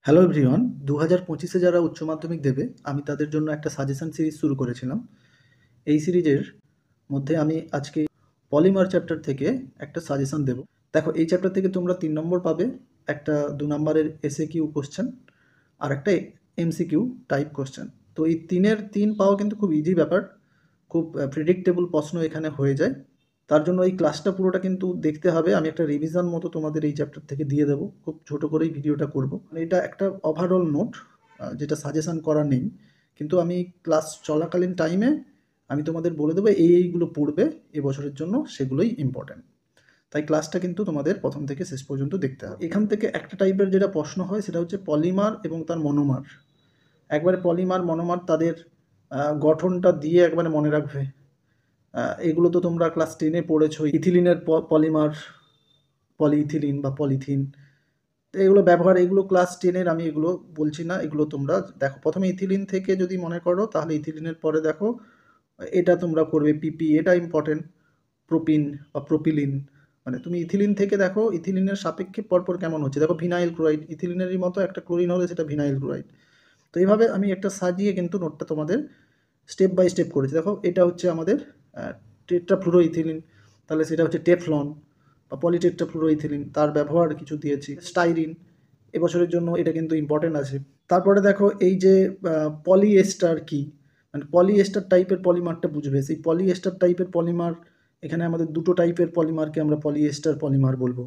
Hello everyone, 2025-এ যারা উচ্চ মাধ্যমিক দেবে আমি তাদের জন্য একটা সাজেশন সিরিজ শুরু করেছিলাম। এই সিরিজের মধ্যে আমি আজকে পলিমার চ্যাপ্টার থেকে একটা সাজেশন দেব। দেখো, এই চ্যাপ্টার থেকে তোমরা 3 নম্বর পাবে, একটা 2 নম্বরের এসএকিউ কোশ্চেন আর একটা এমসিকিউ টাইপ কোশ্চেন। তো এই 3-এর 3 পাওয়া কিন্তু খুব ইজি ব্যাপার, খুব প্রেডিক্টেবল প্রশ্ন এখানে হয়ে যায়। তার জন্য এই ক্লাসটা পুরোটা কিন্তু দেখতে হবে। আমি একটা রিভিশন মতো তোমাদের এই চ্যাপ্টার থেকে দিয়ে দেবো, খুব ছোট করেই ভিডিওটা করব। এটা একটা ওভারঅল নোট, যেটা সাজেশন করা নেই, কিন্তু আমি ক্লাস চলাকালীন টাইমে আমি তোমাদের বলে দেবো এইগুলো পড়বে এবছরের জন্য, সেগুলোই ইম্পর্ট্যান্ট। তাই ক্লাসটা কিন্তু তোমাদের প্রথম থেকে শেষ পর্যন্ত দেখতে হবে। এখান থেকে একটা টাইপের যেটা প্রশ্ন হয় সেটা হচ্ছে পলিমার এবং তার মনোমার। একবারে পলিমার মনোমার তাদের গঠনটা দিয়ে একবারে মনে রাখবে। এগুলো তো তোমরা ক্লাস 10-এ পড়েছো, ইথিলিনের পলিমার, পলিইথিলিন বা পলিথিন। তো এগুলো ব্যবহার, এগুলো ক্লাস 10-এর, আমি এগুলো বলছি না। এগুলো তোমরা দেখো, প্রথমে ইথিলিন থেকে যদি মনে করো তাহলে ইথিলিনের পরে দেখো এটা তোমরা করবে পিপি, এটা ইম্পর্টেন্ট। প্রোপিন বা প্রোপিলিন, মানে তুমি ইথিলিন থেকে দেখো ইথিলিনের সাপেক্ষে পরপর কেমন হচ্ছে। দেখো ভিনাইল ক্লোরাইড, ইথিলিনেরই মতো একটা ক্লোরিন হলে সেটা ভিনাইল ক্লোরাইড। তো এইভাবে আমি একটা সাজিয়ে কিন্তু নোটটা তোমাদের স্টেপ বাই স্টেপ করেছি। দেখো, এটা হচ্ছে আমাদের টেট্রাফ্লুরোইথিলিন, তাহলে সেটা হচ্ছে টেফলন বা পলিটেট্রাফ্লুরোইথিলিন, তার ব্যবহার কিছু দিয়েছি। স্টাইরিন এবছরের জন্য এটা কিন্তু ইম্পর্টেন্ট আছে। তারপরে দেখো এই যে পলিএস্টার কি, মানে পলিএস্টার টাইপের পলিমারটা বুঝবে। সেই পলিএস্টার টাইপের পলিমার, এখানে আমাদের দুটো টাইপের পলিমারকে আমরা পলিএস্টার পলিমার বলবো।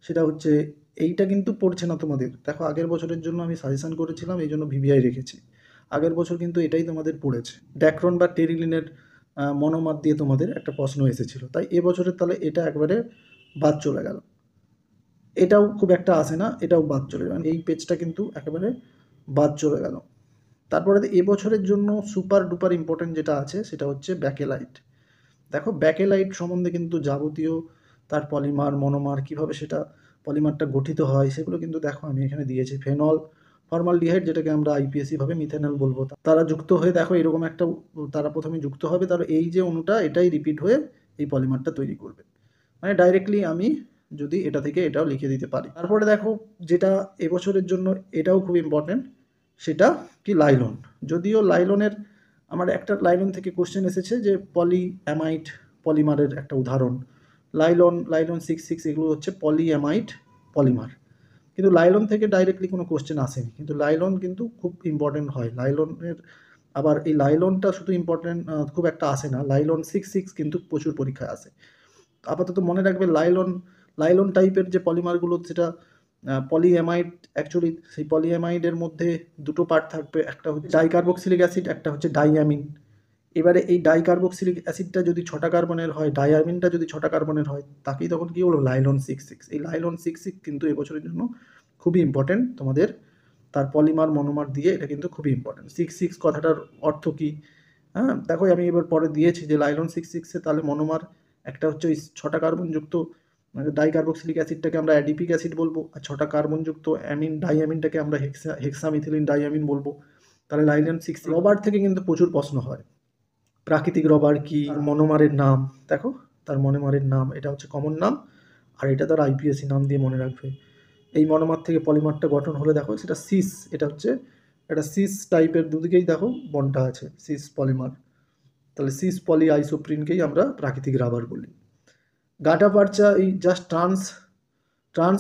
সেটা হচ্ছে, এইটা কিন্তু পড়ছে না তোমাদের। দেখো, আগের বছরের জন্য আমি সাজেশন করেছিলাম, এই জন্য ভিভিআই রেখেছি। আগের বছর কিন্তু এটাই তোমাদের পড়েছে। ড্যাক্রন বা টেরিলিনের মনোমার দিয়ে তোমাদের একটা প্রশ্ন এসেছিল, তাই এবছরের তাহলে এটা একবারে বাদ চলে গেল। এটাও খুব একটা আসে না, এটাও বাদ চলে গেল। এই পেজটা কিন্তু একেবারে বাদ চলে গেল। তারপরে এবছরের জন্য সুপার ডুপার ইম্পর্টেন্ট যেটা আছে সেটা হচ্ছে ব্যাকেলাইট। দেখো, ব্যাকেলাইট সম্বন্ধে কিন্তু যাবতীয় তার পলিমার মনোমার, কীভাবে সেটা পলিমারটা গঠিত হয় সেগুলো কিন্তু দেখো আমি এখানে দিয়েছি। ফেনল ফর্মালডিহাইড, যেটাকে আমরা আইপিএসি ভাবে মিথেনল বলবো, তারা যুক্ত হয়ে দেখো এরকম একটা, তারা প্রথমে যুক্ত হবে, তার এই যে অণুটা এটাই রিপিট হয়ে এই পলিমারটা তৈরি করবে। মানে ডাইরেক্টলি আমি যদি এটা থেকে এটাও লিখে দিতে পারি। তারপরে দেখো, যেটা এবছরের জন্য এটাও খুব ইম্পর্টেন্ট, সেটা কি লাইলন। যদিও লাইলনের আমার একটা লাইলন থেকে কোশ্চেন এসেছে যে পলিঅ্যামাইড পলিমারের একটা উদাহরণ। লাইলন 66 এগুলো হচ্ছে পলিঅ্যামাইড পলিমার, কিন্তু লাইলন থেকে ডাইরেক্টলি কোনো কোশ্চেন আসেনি। কিন্তু লাইলন কিন্তু খুব ইম্পর্টেন্ট হয় লাইলনের। আবার এই লাইলনটা শুধু ইম্পর্টেন্ট খুব একটা আসে না, লাইলন 66 কিন্তু প্রচুর পরীক্ষায় আসে। আপাতত মনে রাখবে লাইলন টাইপের যে পলিমারগুলো, সেটা পলিঅ্যামাইড। অ্যাকচুয়ালি সেই পলিঅ্যামাইডের মধ্যে দুটো পার্ট থাকবে, একটা হচ্ছে ডাইকার্বক্সিলিক অ্যাসিড, একটা হচ্ছে ডাইঅ্যামিন। এবারে এই ডাইকার্বক্সিলিক অ্যাসিডটা যদি 6টা কার্বনের হয়, ডাইঅ্যামিনটা যদি 6টা কার্বনের হয়, তাকেই তখন কী হলো, লাইলন 66। এই লাইলন 66 কিন্তু এবছরের জন্য খুবই ইম্পর্টেন্ট তোমাদের। তার পলিমার মনোমার দিয়ে এটা কিন্তু খুবই ইম্পর্টেন্ট। 66 কথাটার অর্থ কী? হ্যাঁ, দেখো আমি এবার পরে দিয়েছি যে লাইলন 66-এ তাহলে মনোমার একটা হচ্ছে ওই 6টা কার্বনযুক্ত মানে ডাইকার্বক্সিলিক অ্যাসিডটাকে আমরা অ্যাডিপিক অ্যাসিড বলবো, আর 6টা কার্বনযুক্ত ডাইঅ্যামিনটাকে আমরা হেক্সামিথিলিন ডাইঅ্যামিন বলবো। তাহলে লাইলন 6। রবার থেকে কিন্তু প্রচুর প্রশ্ন হয়। প্রাকৃতিক রবার কি, মনোমারের নাম। দেখো, তার মনোমারের নাম, এটা হচ্ছে কমন নাম, আর এটা তার আইপিএসসি নাম দিয়ে মনে রাখবে। এই মনোমার থেকে পলিমারটা গঠন হলে দেখো সেটা সিস, এটা হচ্ছে একটা সিস টাইপের, দুদিকেই দেখো বনটা আছে, সিস পলিমার। তাহলে সিস পলি আইসোপ্রিনকেই আমরা প্রাকৃতিক রাবার বলি। গাটা পারচা, এই জাস্ট ট্রান্স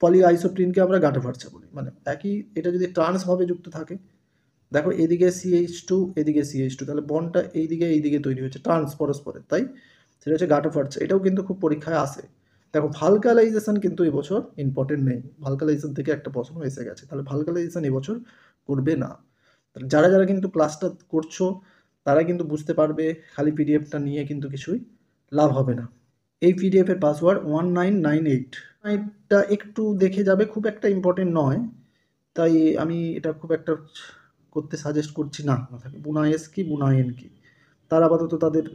পলি আইসোপ্রিনকে আমরা গাটা পারচা বলি। মানে একই, এটা যদি ট্রান্সভাবে যুক্ত থাকে, দেখো এদিকে CH2 এদিকে CH2, তাহলে বন্ডটা এইদিকে তৈরি হচ্ছে ট্রান্স পরস্পরের, তাই সেটা হচ্ছে গাটা পারচা। এটাও কিন্তু খুব পরীক্ষায় আসে। দেখো, ভালকালাইজেশন কিন্তু এবছর ইম্পর্টেন্ট নেই, ভালকালাইজেশন থেকে একটা প্রশ্ন এসে গেছে, তাহলে ভালকালাইজেশন এবছর করবে না। যারা কিন্তু ক্লাসটা করছো তারা কিন্তু বুঝতে পারবে, খালি পিডিএফটা নিয়ে কিন্তু কিছুই লাভ হবে না। এই পিডিএফের পাসওয়ার্ড 1998। এটা একটু দেখে যাবে, খুব একটা ইম্পর্টেন্ট নয়, তাই আমি এটা খুব একটা করতে সাজেস্ট করছি না। বুনা এস কি, বুনা এন কি, তার আপাতত তাদের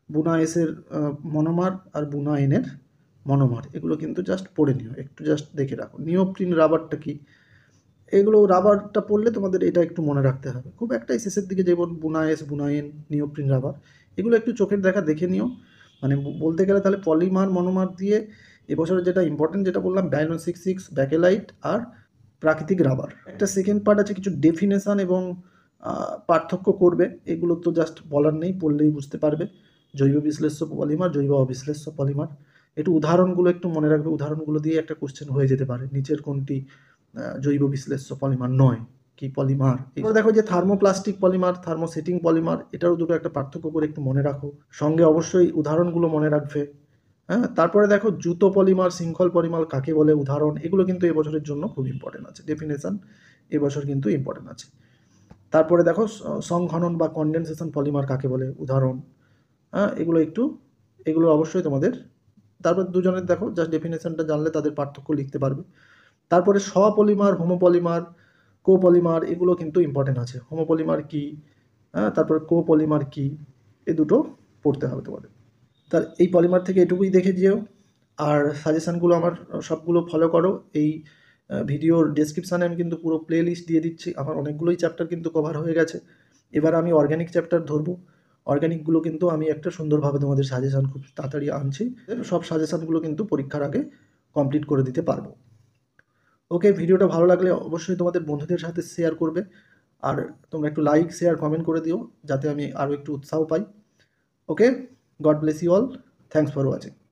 বুনা এসের মনোমার আর বুনা এনের মনোমার, এগুলো কিন্তু জাস্ট পড়ে নিও, একটু জাস্ট দেখে রাখো। নিওপ্রিন রাবারটা কি, এগুলো রাবারটা পড়লে তোমাদের এটা একটু মনে রাখতে হবে। খুব একটাই শেষের দিকে যেমন বুনা এস, বুনা এন, নিওপ্রিন রাবার, এগুলো একটু চোখের দেখা দেখে নিও। মানে বলতে গেলে তাহলে পলিমার মনোমার দিয়ে এবছরের যেটা ইম্পর্টেন্ট, যেটা বললাম, লাইলন 66, ব্যাকেলাইট আর প্রাকৃতিক রাবার। একটা সেকেন্ড পার্ট আছে কিছু ডেফিনেশন এবং পার্থক্য করবে, এগুলো তো জাস্ট বলার নেই, পড়লেই বুঝতে পারবে। জৈব বিশ্লেষ্য পলিমার, জৈব অবিশ্লেষ্য পলিমার, একটু উদাহরণগুলো একটু মনে রাখবে, উদাহরণগুলো দিয়ে একটা কোশ্চেন হয়ে যেতে পারে, নিচের কোনটি জৈব বিশ্লেষ্য পলিমার নয়, কি পলিমার। এবার দেখো যে থার্মোপ্লাস্টিক পলিমার, থার্মোসেটিং পলিমার, এটারও দুটো একটা পার্থক্য করে একটু মনে রাখো, সঙ্গে অবশ্যই উদাহরণগুলো মনে রাখবে। হ্যাঁ, তারপরে দেখো জুতো পলিমার, শৃঙ্খল পলিমার কাকে বলে, উদাহরণ, এগুলো কিন্তু এবছরের জন্য খুব ইম্পর্টেন্ট আছে, ডেফিনেশন এবছর কিন্তু ইম্পর্টেন্ট আছে। তারপরে দেখো সংঘনন বা কনডেনসেশন পলিমার কাকে বলে, উদাহরণ। হ্যাঁ, এগুলো অবশ্যই তোমাদের। তারপর দুজনের দেখো জাস্ট ডেফিনেশনটা জানলে তাদের পার্থক্য লিখতে পারবে। তারপরে স্বপলিমার, হোমোপলিমার, কোপলিমার, এগুলো কিন্তু ইম্পর্টেন্ট আছে। হোমোপলিমার কি, হ্যাঁ, তারপরে কোপলিমার কি, এই দুটো পড়তে হবে তোমাদের। তার এই পলিমার থেকে এটুকুই দেখে যেও, আর সাজেশানগুলো আমার সবগুলো ফলো করো। এই ভিডিওর ডেসক্রিপশানে আমি কিন্তু পুরো প্লে লিস্ট দিয়ে দিচ্ছি, আমার অনেকগুলোই চ্যাপ্টার কিন্তু কভার হয়ে গেছে। এবার আমি অর্গ্যানিক চ্যাপ্টার ধরবো, অর্গ্যানিকগুলো কিন্তু আমি একটা সুন্দরভাবে তোমাদের সাজেশান খুব তাড়াতাড়ি আনছি, সব সাজেশানগুলো কিন্তু পরীক্ষার আগে কমপ্লিট করে দিতে পারবো। ওকে, ভিডিওটা ভালো লাগলে অবশ্যই তোমাদের বন্ধুদের সাথে শেয়ার করবে, আর তোমরা একটু লাইক, শেয়ার, কমেন্ট করে দিও, যাতে আমি আরও একটু উৎসাহ পাই। Okay, God bless you all, thanks for watching.